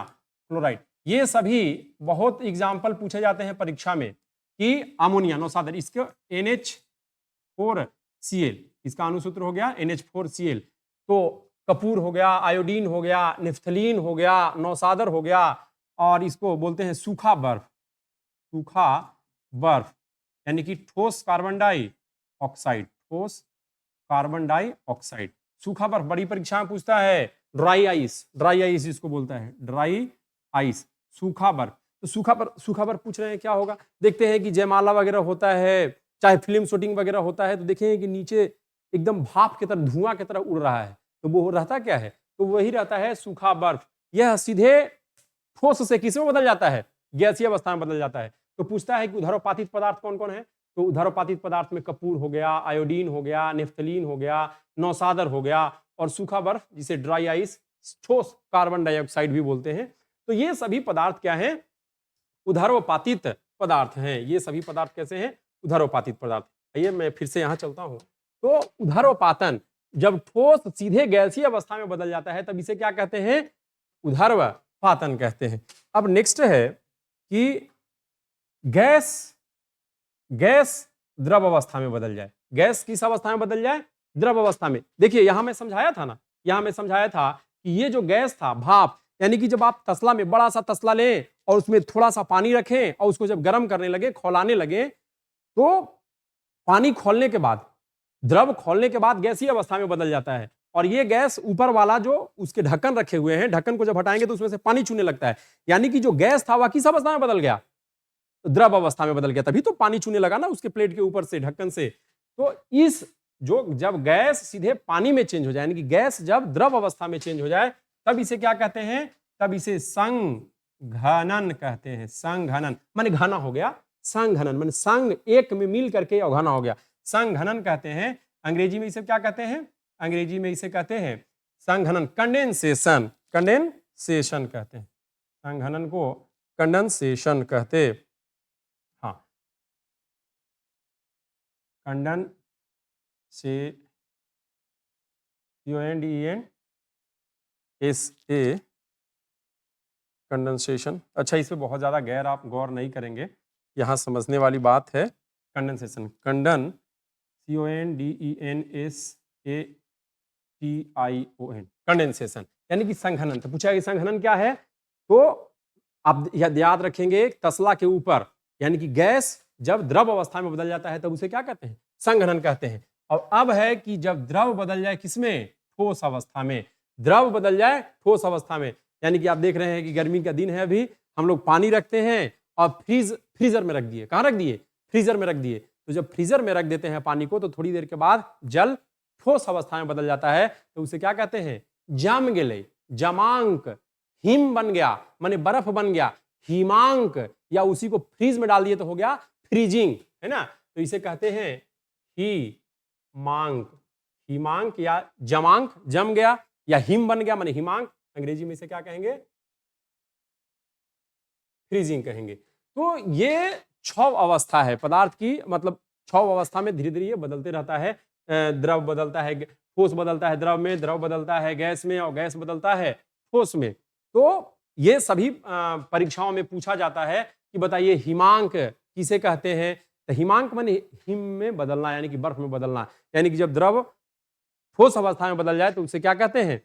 chloride. ये सभी बहुत एग्जाम्पल पूछे जाते हैं परीक्षा में कि अमोनिया, नौसादर, इसके NH4Cl, इसका अणुसूत्र हो गया NH4Cl। तो कपूर हो गया, आयोडीन हो गया, नेफ्थलीन हो गया, नौसादर हो गया, और इसको बोलते हैं सूखा बर्फ, सूखा बर्फ, यानी कि ठोस कार्बन डाइऑक्साइड, ठोस कार्बन डाइऑक्साइड, सूखा बर्फ। बड़ी परीक्षा में पूछता है। ड्राई आइस, ड्राई आइस इसको बोलता है, ड्राई आइस, सूखा बर्फ। तो सूखा बर्फ पूछ रहे हैं क्या होगा? देखते हैं कि जयमाला वगैरह होता है, चाहे फिल्म शूटिंग वगैरह होता है, तो देखेंगे कि नीचे एकदम भाप की तरह, धुआं की तरह उड़ रहा है, तो वो रहता क्या है? तो वही रहता है सूखा बर्फ। यह सीधे ठोस से किसमें बदल जाता है? गैसीय अवस्था में बदल जाता है। तो पूछता है कि उधर्वपातित पदार्थ कौन कौन है? तो उधर्वपातित पदार्थ में कपूर हो गया, आयोडीन हो गया, नेफ्थलीन हो गया, नौसादर हो गया, और सूखा बर्फ जिसे ड्राई आइस, ठोस कार्बन डाइऑक्साइड भी बोलते हैं। तो ये सभी पदार्थ क्या हैं? उधर्वपातित पदार्थ हैं। ये सभी पदार्थ कैसे हैं? उधर्वपातित पदार्थ। आइए मैं फिर से यहां चलता हूं। तो उधर्वपातन, जब ठोस सीधे गैसीय अवस्था में बदल जाता है तब इसे क्या कहते हैं? उधर्वपातन कहते हैं। अब नेक्स्ट है कि गैस, गैस द्रव अवस्था में बदल जाए। गैस किस अवस्था में बदल जाए? द्रव अवस्था में। देखिए यहां मैं समझाया था ना, यहां मैं समझाया था कि ये जो गैस था, भाप, यानी कि जब आप तसला में बड़ा सा तसला लें और उसमें थोड़ा सा पानी रखें और उसको जब गर्म करने लगे, खौलाने लगे, तो पानी खोलने के बाद, द्रव खोलने के बाद गैसीय अवस्था में बदल जाता है। और ये गैस ऊपर वाला जो उसके ढक्कन रखे हुए हैं, ढक्कन को जब हटाएंगे तो उसमें से पानी चूने लगता है। यानी कि जो गैस था वह किस अवस्था में बदल गया? द्रव अवस्था में बदल गया। तभी तो पानी चूने लगा ना उसके प्लेट के ऊपर से, ढक्कन से। तो इस जो जब गैस सीधे पानी में चेंज हो जाए, यानी कि गैस जब द्रव अवस्था में चेंज हो जाए, तब इसे क्या कहते हैं? तब इसे संघनन कहते हैं। संघनन माने घना हो गया, संघनन माने संग एक में मिल करके और घना हो गया, संघनन कहते हैं। अंग्रेजी में इसे क्या कहते हैं? अंग्रेजी में इसे कहते हैं संघनन, कंडेंसेशन, कंडेंसेशन कहते हैं। संघनन को कंडेंसेशन कहते, हाँ, कंडेंसेशन, कंडेंसेशन। अच्छा, इस पे बहुत ज्यादा आप गौर नहीं करेंगे, यहाँ समझने वाली बात है। कंडेंसेशन, कंडन, CONDENSATION, कंडेंसेशन, यानी कि संघनन। तो पूछा कि संघनन क्या है, तो आप याद रखेंगे तसला के ऊपर, यानी कि गैस जब द्रव अवस्था में बदल जाता है तब उसे क्या कहते हैं, संघनन कहते हैं। और अब है कि जब द्रव बदल जाए किसमें, ठोस अवस्था में, द्रव बदल जाए ठोस अवस्था में। यानी कि आप देख रहे हैं कि गर्मी का दिन है, अभी हम लोग पानी रखते हैं और फ्रीजर में रख दिए। कहाँ रख दिए, फ्रीजर में रख दिए। तो जब फ्रीजर में रख देते हैं पानी को, तो थोड़ी देर के बाद जल ठोस अवस्था में बदल जाता है, तो उसे क्या कहते हैं, जम गेले, जमांक, हिम बन गया माने बर्फ बन गया, हिमांक, या उसी को फ्रीज में डाल दिए तो हो गया फ्रीजिंग, है ना। तो इसे कहते हैं हिमांक, हिमांक या जमांक, जम गया, या हिम बन गया माने हिमांक, अंग्रेजी में इसे क्या कहेंगे, फ्रीजिंग कहेंगे। तो ये क्षोभ अवस्था है पदार्थ की, मतलब क्षोभ अवस्था में धीरे धीरे ये बदलते रहता है। द्रव बदलता है, ठोस बदलता है द्रव में, द्रव बदलता है गैस में, और गैस बदलता है ठोस में। तो ये सभी परीक्षाओं में पूछा जाता है कि बताइए हिमांक किसे कहते हैं। तो हिमांक माने हिम में बदलना, यानी कि बर्फ में बदलना। यानी कि जब द्रव ठोस अवस्था में बदल जाए तो उसे क्या कहते हैं,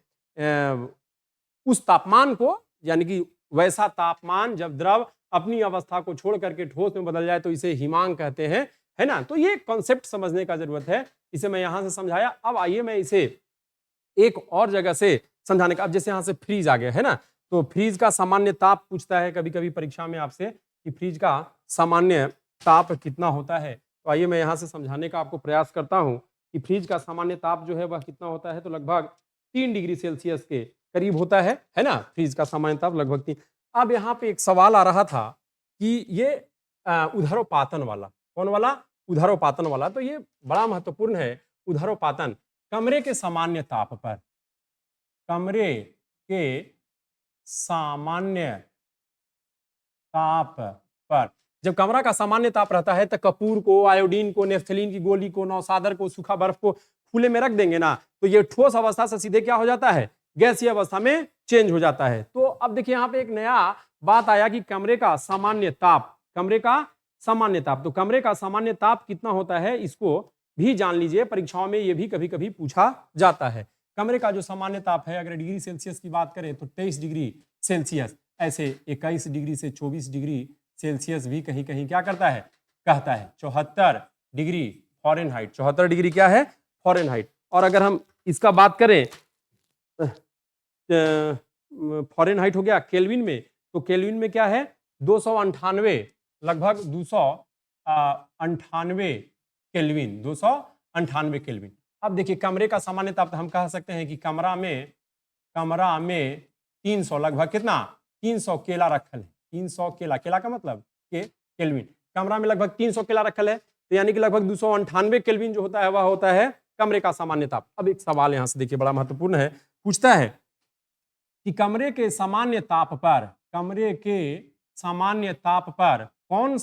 उस तापमान को, यानी कि वैसा तापमान जब द्रव अपनी अवस्था को छोड़ करके ठोस में बदल जाए तो इसे हिमांक कहते हैं, है ना। तो ये कॉन्सेप्ट समझने का जरूरत है, इसे मैं यहां से समझाया। अब आइए मैं इसे एक और जगह से समझाने का, अब जैसे यहां से फ्रीज आ गया है ना, तो फ्रीज का सामान्य ताप पूछता है कभी कभी परीक्षा में आपसे कि फ्रीज का सामान्य ताप कितना होता है। तो आइए मैं यहां से समझाने का आपको प्रयास करता हूं कि फ्रीज का सामान्य ताप जो है वह कितना होता है। तो लगभग 3 डिग्री सेल्सियस के करीब होता है ना, फ्रीज का सामान्य ताप लगभग 3। अब यहाँ पे एक सवाल आ रहा था कि ये उधरोपातन वाला, कौन वाला, उधरोपातन वाला, तो ये बड़ा महत्वपूर्ण है। उधरोपातन कमरे के सामान्य ताप पर, कमरे के सामान्य ताप पर, जब कमरा का सामान्य ताप रहता है तो कपूर को, आयोडीन को, नेफ्थलीन की गोली को, नौसादर को, सूखा बर्फ को खुले में रख देंगे ना, तो ये ठोस अवस्था से सीधे क्या हो जाता है, गैसीय अवस्था में चेंज हो जाता है। तो अब देखिए यहाँ पे एक नया बात आया कि कमरे का सामान्य ताप, कमरे का सामान्य ताप। तो कमरे का सामान्य ताप कितना होता है इसको भी जान लीजिए, परीक्षाओं में ये भी कभी कभी पूछा जाता है। कमरे का जो सामान्य ताप है, अगर डिग्री सेल्सियस की बात करें तो 23 डिग्री सेल्सियस, ऐसे 21 डिग्री से 24 डिग्री सेल्सियस भी कहीं कहीं क्या करता है, कहता है 74 डिग्री फॉरेनहाइट। 74 डिग्री क्या है, फॉरेनहाइट। और अगर हम इसका बात करें फॉरेनहाइट हो गया केल्विन में, तो केल्विन में क्या है, 298, लगभग 298 केल्विन, 298 केल्विन। अब देखिए कमरे का सामान्य ताप तो हम कह सकते हैं कि कमरा में 300, लगभग कितना, 300 केला रखल है, 300 केला, केला का मतलब केल्विन, कमरा में लगभग 300 केला रखल है, तो यानी कि लगभग 298 केल्विन जो होता है वह होता है कमरे का सामान्य ताप। अब एक सवाल यहां से देखिए बड़ा महत्वपूर्ण है, पूछता है कि कमरे के सामान्य ताप पर, कमरे के सामान्य ताप पर कौन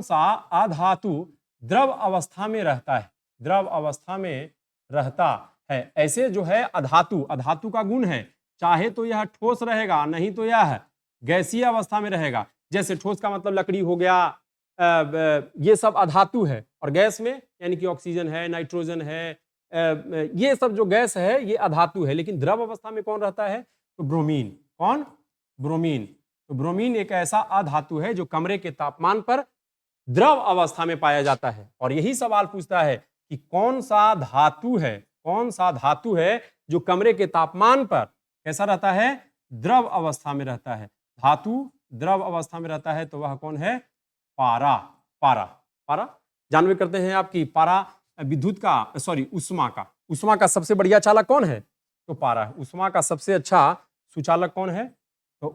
सा अधातु द्रव अवस्था में रहता है, द्रव अवस्था में रहता है। ऐसे जो है अधातु का गुण है, चाहे तो यह ठोस रहेगा, नहीं तो यह गैसीय अवस्था में रहेगा। जैसे ठोस का मतलब लकड़ी हो गया, ये सब अधातु है, और गैस में यानी कि ऑक्सीजन है, नाइट्रोजन है, ये सब जो गैस है ये अधातु है। लेकिन द्रव अवस्था में कौन रहता है, तो ब्रोमीन। कौन, ब्रोमीन। तो ब्रोमीन एक ऐसा अधातु है जो कमरे के तापमान पर द्रव अवस्था में पाया जाता है। और यही सवाल पूछता है कि कौन सा धातु है जो कमरे के तापमान पर कैसा रहता है, द्रव अवस्था में रहता है। धातु द्रव अवस्था में रहता है तो वह कौन है, पारा। जानवे करते हैं आपकी पारा विद्युत का, सॉरी उष्मा का सबसे बढ़िया चालक कौन है, तो पारा है। उष्मा का सबसे अच्छा सुचालक कौन है, तो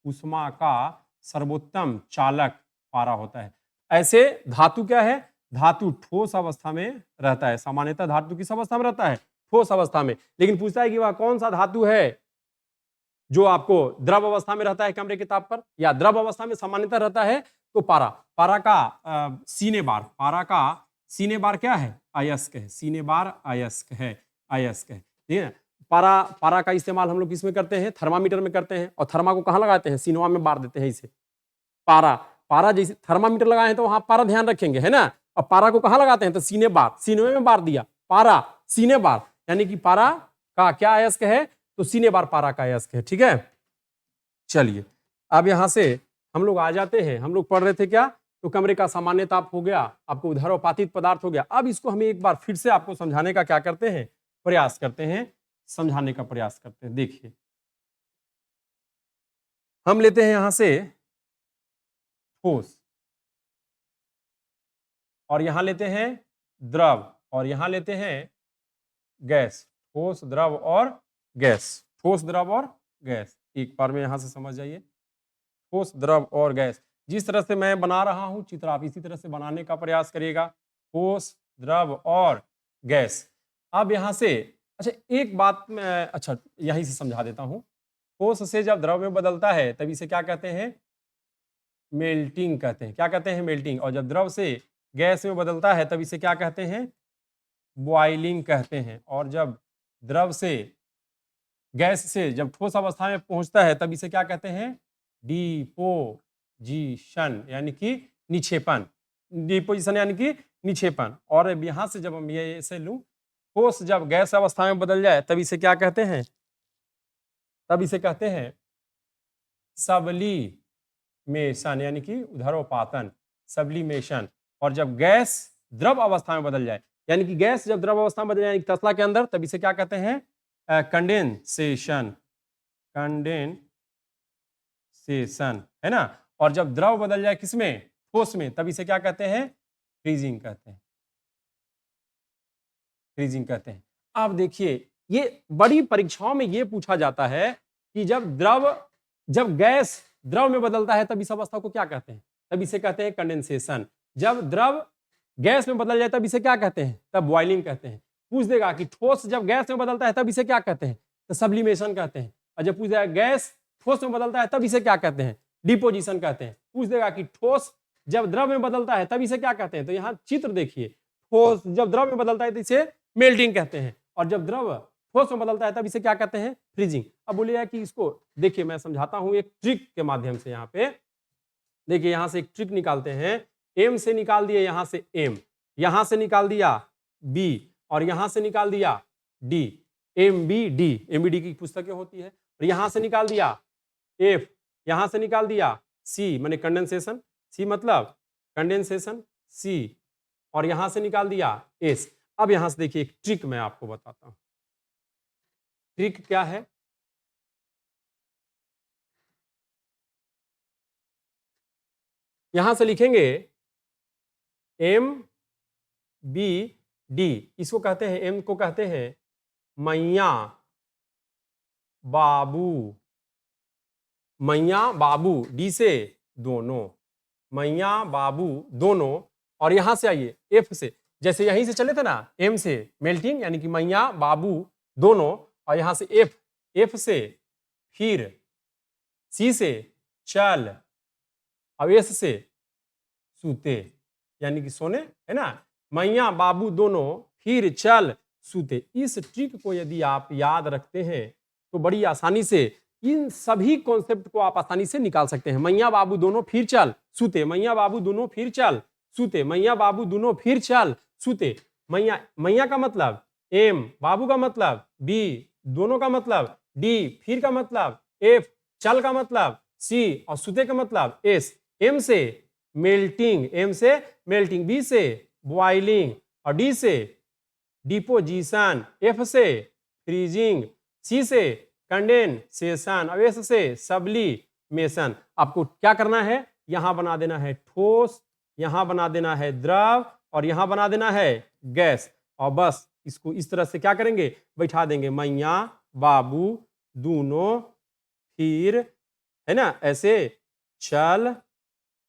उष्मा का सर्वोत्तम चालक पारा होता है। ऐसे धातु क्या है, धातु ठोस अवस्था में रहता है, सामान्यतः धातु किस अवस्था में रहता है, ठोस अवस्था में। लेकिन पूछता है कि वह कौन सा धातु है जो आपको द्रव अवस्था में रहता है कमरे के ताप पर, या द्रव अवस्था में सामान्यतः रहता है, तो पारा का सीने बार क्या है, अयस्क है, सीने बार अयस्क है, ठीक है। पारा का इस्तेमाल हम लोग किसमें करते हैं, थर्मामीटर में करते हैं, और थर्मा को कहाँ लगाते हैं, सीनवा में बार देते हैं इसे। पारा जैसे थर्मामीटर लगाए हैं तो वहां पारा ध्यान रखेंगे, है ना। और पारा को कहाँ लगाते हैं, तो सीने में बार दिया, पारा सीने बार, यानी कि पारा का क्या अयस्क है? तो सी ने बार पारा का अयस्क है। ठीक है, चलिए अब यहां से हम लोग आ जाते हैं। हम लोग पढ़ रहे थे क्या? तो कमरे का सामान्य ताप हो गया, आपको ऊर्ध्वापातित पदार्थ हो गया। अब इसको हम एक बार फिर से आपको समझाने का क्या करते हैं? प्रयास करते हैं, समझाने का प्रयास करते हैं। देखिए हम लेते हैं यहां से ठोस, और यहां लेते हैं द्रव, और यहां लेते हैं गैस। ठोस, द्रव और गैस, ठोस, द्रव और गैस। एक बार में यहां से समझ जाइए, ठोस, द्रव और गैस। जिस तरह से मैं बना रहा हूं चित्र, आप इसी तरह से बनाने का प्रयास करिएगा। ठोस, द्रव और गैस। अब यहां से अच्छा एक बात मैं यहीं से समझा देता हूं। ठोस से जब द्रव में बदलता है तब इसे क्या कहते हैं? मेल्टिंग कहते हैं। क्या कहते हैं? मेल्टिंग। और जब द्रव से गैस में बदलता है तब इसे क्या कहते हैं? बॉइलिंग कहते हैं। और जब द्रव से गैस से जब ठोस अवस्था में पहुंचता है तब इसे क्या कहते हैं? डिपोजिशन, यानी कि निक्षेपण। डिपोजिशन यानी कि निक्षेपण। और अब यहां से जब हम ये इसे लूं, ठोस जब गैस अवस्था में बदल जाए तब इसे क्या कहते हैं? तब इसे कहते हैं सबलीमेशन, यानी कि ऊर्ध्वपातन, सबलीमेशन। और जब गैस द्रव अवस्था में बदल जाए, यानी कि गैस जब द्रव अवस्था में बदल जाए तसला के अंदर, तब इसे क्या कहते हैं? कंडेंसेशन, कंडेंसेशन, है ना। और जब द्रव बदल जाए किसमें? ठोस में, तब इसे क्या कहते हैं? फ्रीजिंग कहते हैं, फ्रीजिंग कहते हैं। अब देखिए ये बड़ी परीक्षाओं में ये पूछा जाता है कि जब गैस द्रव में बदलता है तब इस अवस्था को क्या कहते हैं? तब इसे कहते हैं कंडेंसेशन। जब द्रव गैस में बदल जाए तब इसे क्या कहते हैं? तब बॉइलिंग कहते हैं। पूछ देगा कि ठोस जब गैस में बदलता है तब इसे क्या कहते हैं? तो सब्लिमेशन कहते हैं। और जब पूछ देगा गैस ठोस में बदलता है तब इसे क्या कहते हैं? डिपोजिशन कहते हैं। पूछ देगा कि ठोस जब द्रव में बदलता है तब इसे क्या कहते हैं? तो यहाँ चित्र देखिए, ठोस जब द्रव में बदलता है तो इसे मेल्टिंग कहते हैं, और जब द्रव ठोस में बदलता है तब इसे क्या कहते हैं? फ्रीजिंग। अब बोलिएगा कि इसको देखिए मैं समझाता हूं एक ट्रिक के माध्यम से। यहाँ पे देखिए, यहां से एक ट्रिक निकालते हैं। एम से निकाल दिए, यहां से एम, यहां से निकाल दिया बी, और यहां से निकाल दिया डी। M B D, M B D की पुस्तकें होती है। और यहां से निकाल दिया एफ, यहां से निकाल दिया सी, माने कंडेंसेशन, सी मतलब कंडेंसेशन, सी, और यहां से निकाल दिया एस। अब यहां से देखिए एक ट्रिक मैं आपको बताता हूं। ट्रिक क्या है? यहां से लिखेंगे एम बी डी, इसको कहते हैं, एम को कहते हैं मैया बाबू, मैया बाबू, डी से दोनों, मैया बाबू दोनों। और यहां से आइए एफ से, जैसे यहीं से चले थे ना, एम से मेल्टिंग यानी कि मैया बाबू दोनों, और यहां से एफ, एफ से फिर सी से चल, और एस से सूते, यानी कि सोने, है ना। मैया बाबू दोनों फिर चल सूते। इस ट्रिक को यदि आप याद रखते हैं तो बड़ी आसानी से इन सभी कॉन्सेप्ट को आप आसानी से निकाल सकते हैं। मैया बाबू दोनों फिर चल सूते, मैया बाबू दोनों फिर चल सूते, मैया बाबू दोनों फिर चल सूते। मैया, मैया का मतलब एम, बाबू का मतलब बी, दोनों का मतलब डी, फिर का मतलब एफ, चल का मतलब सी, और सूते का मतलब एस। एम से मेल्टिंग, एम से मेल्टिंग, बी से बॉइलिंग, और डी से डिपोजिशन, एफ से फ्रीजिंग, सी से कंडेंसेशन, और एस से सब्लिमेशन। आपको क्या करना है? यहां बना देना है ठोस, यहां बना देना है द्रव, और यहां बना देना है गैस। और बस इसको इस तरह से क्या करेंगे? बैठा देंगे, मैया बाबू दोनों फिर, है ना, ऐसे चल,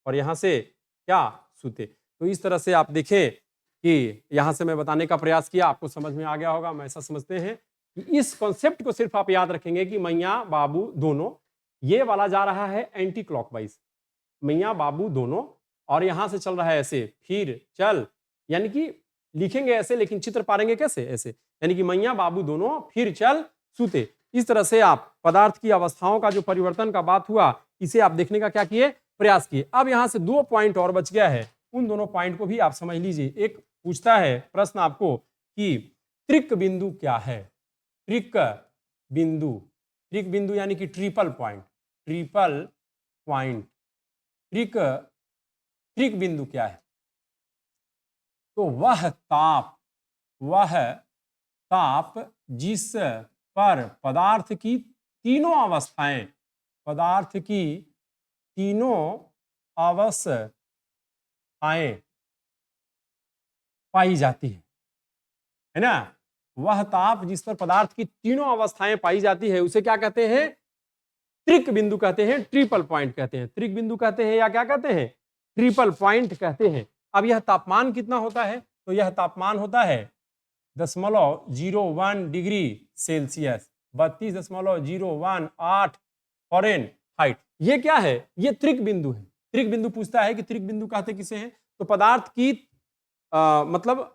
और यहां से क्या? सूते। तो इस तरह से आप देखें कि यहां से मैं बताने का प्रयास किया, आपको समझ में आ गया होगा। हम ऐसा समझते हैं कि इस कॉन्सेप्ट को सिर्फ आप याद रखेंगे कि मैया बाबू दोनों, ये वाला जा रहा है एंटी क्लॉकवाइज, मैया बाबू दोनों, और यहां से चल रहा है ऐसे फिर चल, यानी कि लिखेंगे ऐसे लेकिन चित्र पारेंगे कैसे? ऐसे, यानी कि मैया बाबू दोनों फिर चल सूते। इस तरह से आप पदार्थ की अवस्थाओं का जो परिवर्तन का बात हुआ, इसे आप देखने का क्या किए? प्रयास किए। अब यहां से 2 पॉइंट और बच गया है, उन दोनों पॉइंट को भी आप समझ लीजिए। एक पूछता है प्रश्न आपको कि त्रिक बिंदु क्या है? त्रिक बिंदु, त्रिक बिंदु यानी कि ट्रिपल पॉइंट, ट्रिपल पॉइंट, त्रिक, त्रिक बिंदु क्या है? तो वह ताप जिस पर पदार्थ की तीनों अवस्थाएं, पदार्थ की तीनों अवस्थाएं पाई जाती है ना? वह ताप जिस पर पदार्थ की तीनों अवस्थाएं पाई जाती है उसे क्या कहते हैं? त्रिक बिंदु कहते हैं, ट्रिपल पॉइंट कहते हैं। त्रिक बिंदु कहते हैं या क्या कहते हैं? ट्रिपल पॉइंट कहते हैं। अब यह तापमान कितना होता है? तो यह तापमान होता है 0.01 डिग्री सेल्सियस, 32.018 फ़ारेनहाइट। ये क्या है? ये त्रिक बिंदु है। त्रिक बिंदु पूछता है कि त्रिक बिंदु कहते किसे हैं? तो पदार्थ की मतलब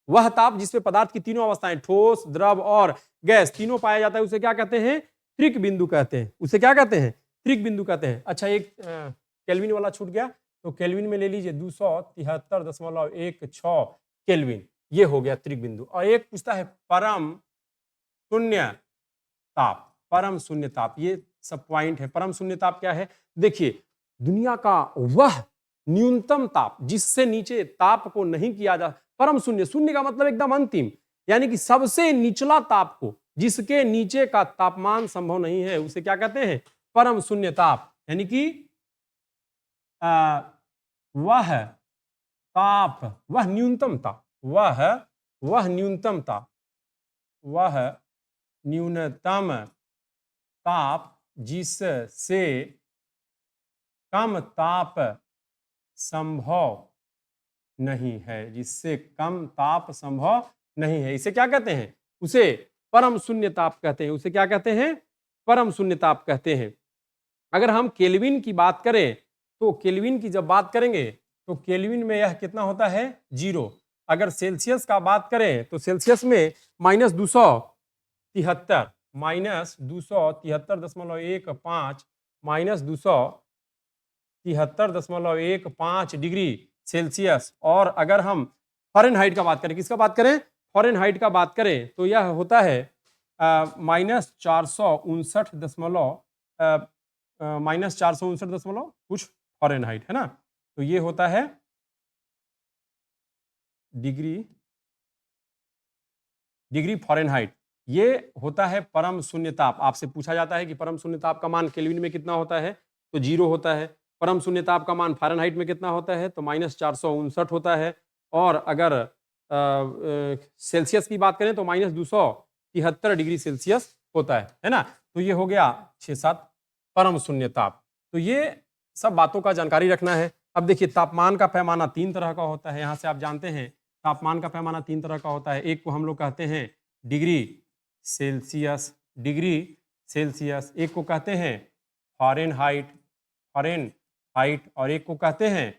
वह ताप जिसपे पदार्थ की तीनों अवस्थाएं, ठोस, द्रव और गैस तीनों पाया जाता है, उसे क्या कहते हैं? त्रिक बिंदु कहते हैं। उसे क्या कहते हैं? त्रिक बिंदु कहते हैं। अच्छा, एक केल्विन वाला छूट गया, तो केल्विन में ले लीजिए 273.16 केल्विन, ये हो गया त्रिक बिंदु। और एक पूछता है परम शून्य ताप, परम शून्य ताप, ये सब पॉइंट है। परम शून्य ताप क्या है? देखिए, दुनिया का वह न्यूनतम ताप जिससे नीचे ताप को नहीं किया जा, परम शून्य, शून्य का मतलब एकदम अंतिम, यानी कि सबसे निचला ताप को, जिसके नीचे का तापमान संभव नहीं है, उसे क्या कहते हैं? परम शून्य ताप। यानी कि वह ताप, वह न्यूनतम ताप, वह न्यूनतम ताप, वह न्यूनतम ताप जिससे कम ताप संभव नहीं है, जिससे कम ताप संभव नहीं है, इसे क्या कहते हैं? उसे परम शून्य ताप कहते हैं। उसे क्या कहते हैं? परम शून्य ताप कहते हैं। अगर हम केल्विन की बात करें, तो केल्विन की जब बात करेंगे तो केल्विन में यह कितना होता है? 0। अगर सेल्सियस का बात करें तो सेल्सियस में -273, -273.15 डिग्री सेल्सियस। और अगर हम फ़ारेनहाइट का बात करें, किसका बात करें? फ़ारेनहाइट का बात करें तो यह होता है -459 कुछ फ़ारेनहाइट, है ना? तो ये होता है डिग्री फ़ारेनहाइट। ये होता है परम शून्य ताप। आपसे पूछा जाता है कि परम शून्य ताप का मान केल्विन में कितना होता है? तो 0 होता है। परम शून्य ताप का मान फ़ारेनहाइट में कितना होता है? तो -459 होता है। और अगर सेल्सियस की बात करें तो -273 डिग्री सेल्सियस होता है ना? तो ये हो गया 6-7 परम शून्य ताप। तो ये सब बातों का जानकारी रखना है। अब देखिए, तापमान का पैमाना 3 तरह का होता है। यहाँ से आप जानते हैं तापमान का पैमाना 3 तरह का होता है। एक को हम लोग कहते हैं डिग्री सेल्सियस, डिग्री सेल्सियस। एक को कहते हैं फ़ारेनहाइट, फ़ारेनहाइट। और एक को कहते हैं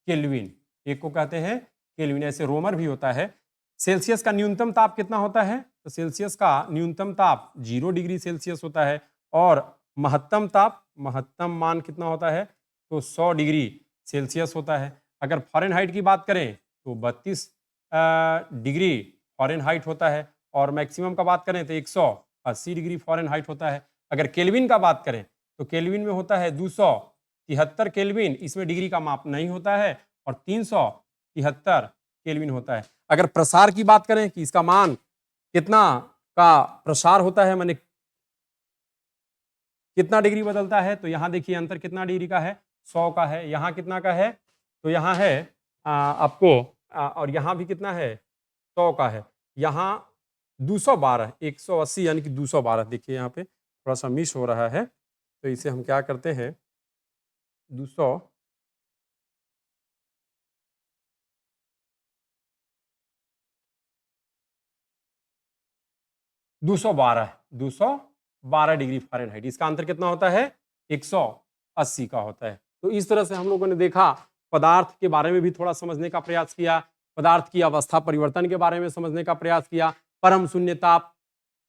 केल्विन, एक को कहते हैं केल्विन। ऐसे रोमर भी होता है। सेल्सियस का न्यूनतम ताप कितना होता है? तो सेल्सियस का न्यूनतम ताप 0 डिग्री सेल्सियस होता है। और महत्तम ताप, महत्तम मान कितना होता है? तो 100 डिग्री सेल्सियस होता है। अगर फ़ारेनहाइट की बात करें तो 32 डिग्री फ़ारेनहाइट होता है। और मैक्सिमम का बात करें तो 180 डिग्री फ़ारेनहाइट होता है। अगर केल्विन का बात करें तो केल्विन में होता है 273 केल्विन, इसमें डिग्री का माप नहीं होता है। और 373 केल्विन होता है। अगर प्रसार की बात करें कि इसका मान कितना का प्रसार होता है, माने कितना डिग्री बदलता है, तो यहाँ देखिए अंतर कितना डिग्री का है? 100 का है। यहाँ कितना का है? तो यहाँ है आपको और यहाँ भी कितना है? 100 का है। यहाँ 212, 180 यानी कि 212। देखिए यहाँ पे थोड़ा सा मिस हो रहा है, तो इसे हम क्या करते हैं, 212 डिग्री फ़ारेनहाइट। इसका अंतर कितना होता है? 180 का होता है। तो इस तरह से हम लोगों ने देखा, पदार्थ के बारे में भी थोड़ा समझने का प्रयास किया, पदार्थ की अवस्था परिवर्तन के बारे में समझने का प्रयास किया, परम शून्य ताप,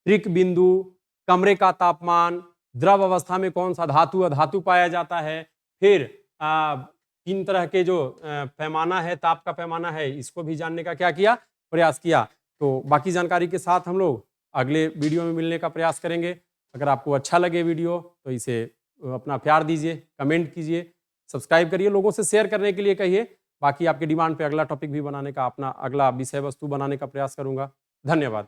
त्रिक बिंदु, कमरे का तापमान, द्रव अवस्था में कौन सा धातु अधातु पाया जाता है, फिर 3 तरह के जो पैमाना है, ताप का पैमाना है, इसको भी जानने का क्या किया? प्रयास किया। तो बाकी जानकारी के साथ हम लोग अगले वीडियो में मिलने का प्रयास करेंगे। अगर आपको अच्छा लगे वीडियो तो इसे अपना प्यार दीजिए, कमेंट कीजिए, सब्सक्राइब करिए, लोगों से शेयर करने के लिए कहिए। बाकी आपकी डिमांड पे अगला टॉपिक भी बनाने का, अपना अगला विषय वस्तु बनाने का प्रयास करूंगा। धन्यवाद।